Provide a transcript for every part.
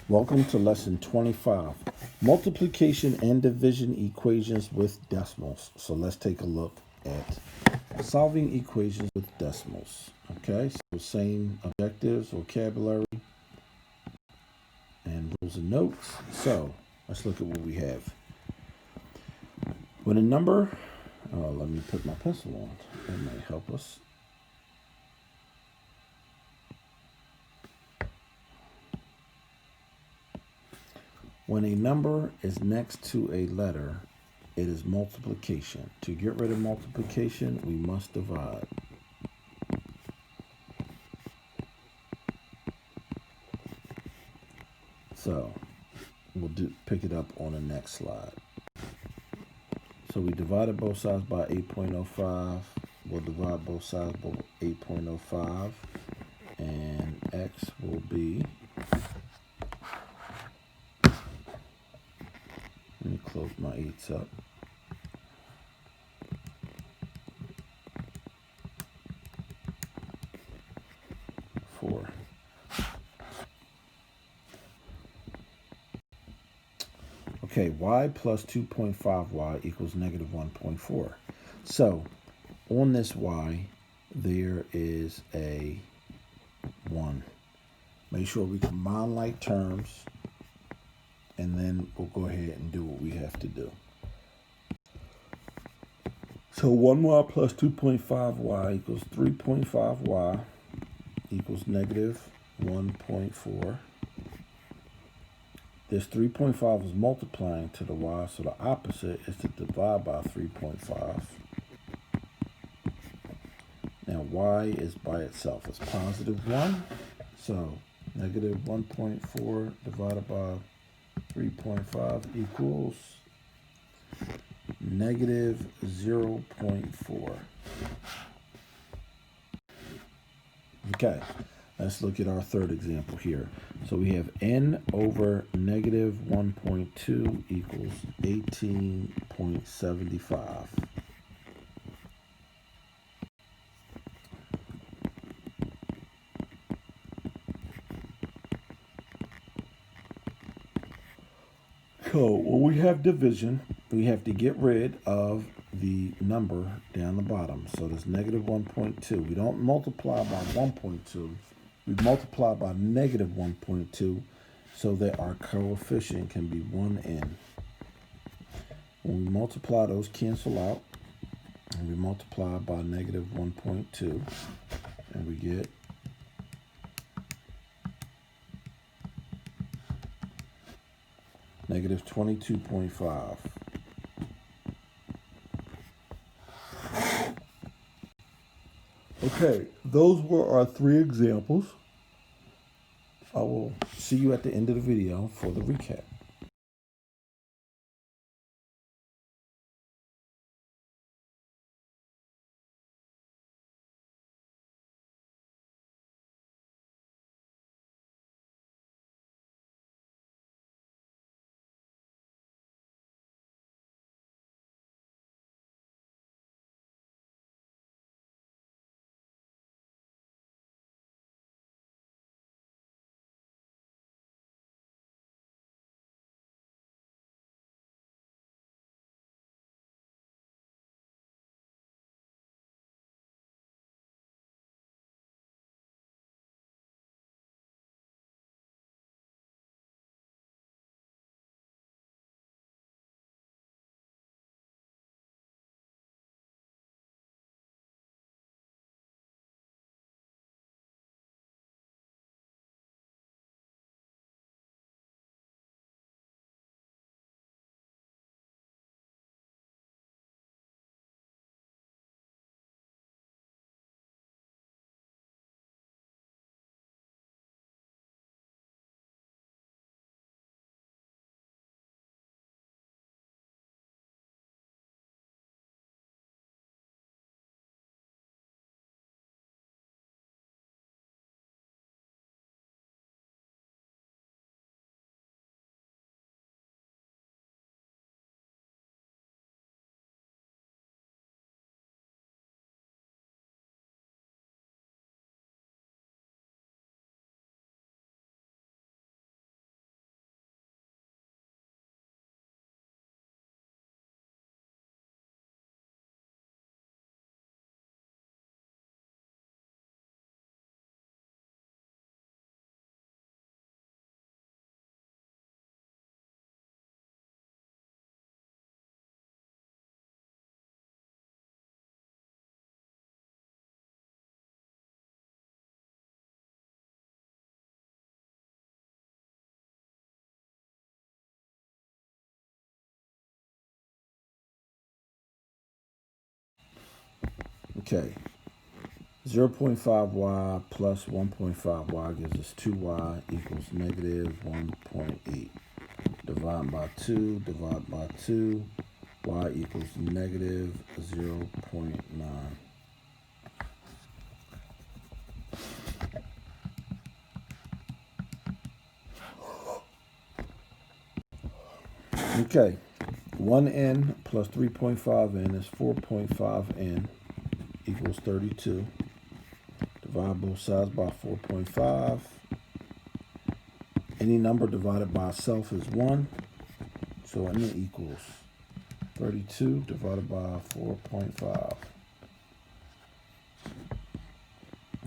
Welcome to lesson 25, multiplication and division equations with decimals. So let's take a look at solving equations with decimals. Okay, so same objectives, vocabulary, and rules and notes. So let's look at what we have. When a number, let me put my pencil on, that might help us. When a number is next to a letter, it is multiplication. To get rid of multiplication, we must divide. So we'll pick it up on the next slide. So we divided both sides by 8.05. We'll divide both sides by 8.05. And x will be, let me close my 8s up. Four. Okay, y plus 2.5y equals negative 1.4. So on this y, there is a 1. Make sure we combine like terms, and then we'll go ahead and do what we have to do. So 1y plus 2.5y equals 3.5y equals negative 1.4. This 3.5 is multiplying to the y, so the opposite is to divide by 3.5. Now y is by itself. It's positive 1. So negative 1.4 divided by 3.5 equals negative 0.4. Okay, let's look at our third example here. So we have n over negative 1.2 equals 18.75. So when we have division, we have to get rid of the number down the bottom. So there's negative 1.2. We don't multiply by 1.2. We multiply by negative 1.2 so that our coefficient can be 1n. When we multiply, those cancel out. And we multiply by negative 1.2. And we get negative 22.5. Okay, those were our 3 examples. I will see you at the end of the video for the recap. Okay. 0.5y plus 1.5y gives us 2y equals negative 1.8. Divide by 2, divide by 2. Y equals negative 0.9. Okay. 1n plus 3.5n is 4.5n equals 32. Divide both sides by 4.5. Any number divided by itself is 1. So n equals 32 divided by 4.5,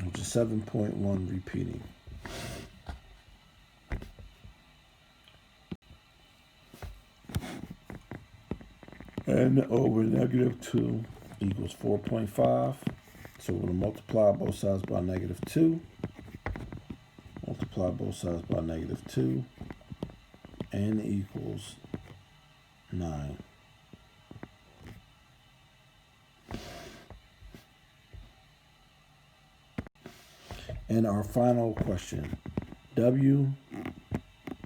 which is 7.1 repeating. N over negative 2 equals 4.5. So we're going to multiply both sides by negative 2. Multiply both sides by negative 2. N equals 9. And our final question. W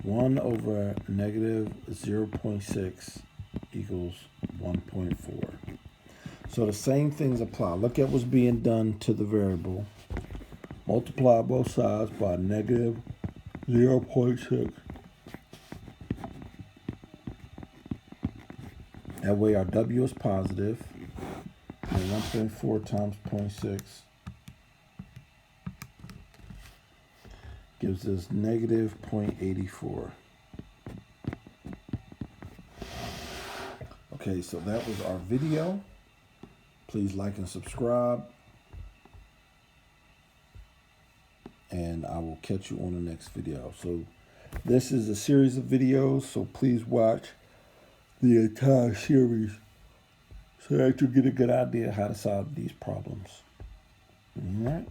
1 over negative 0.6 equals 1.4. So the same things apply. Look at what's being done to the variable. Multiply both sides by negative 0.6. That way our W is positive. And 1.4 times 0.6 gives us negative 0.84. Okay, so that was our video. Please like and subscribe. And I will catch you on the next video. So this is a series of videos, so please watch the entire series so that you get a good idea how to solve these problems. All right.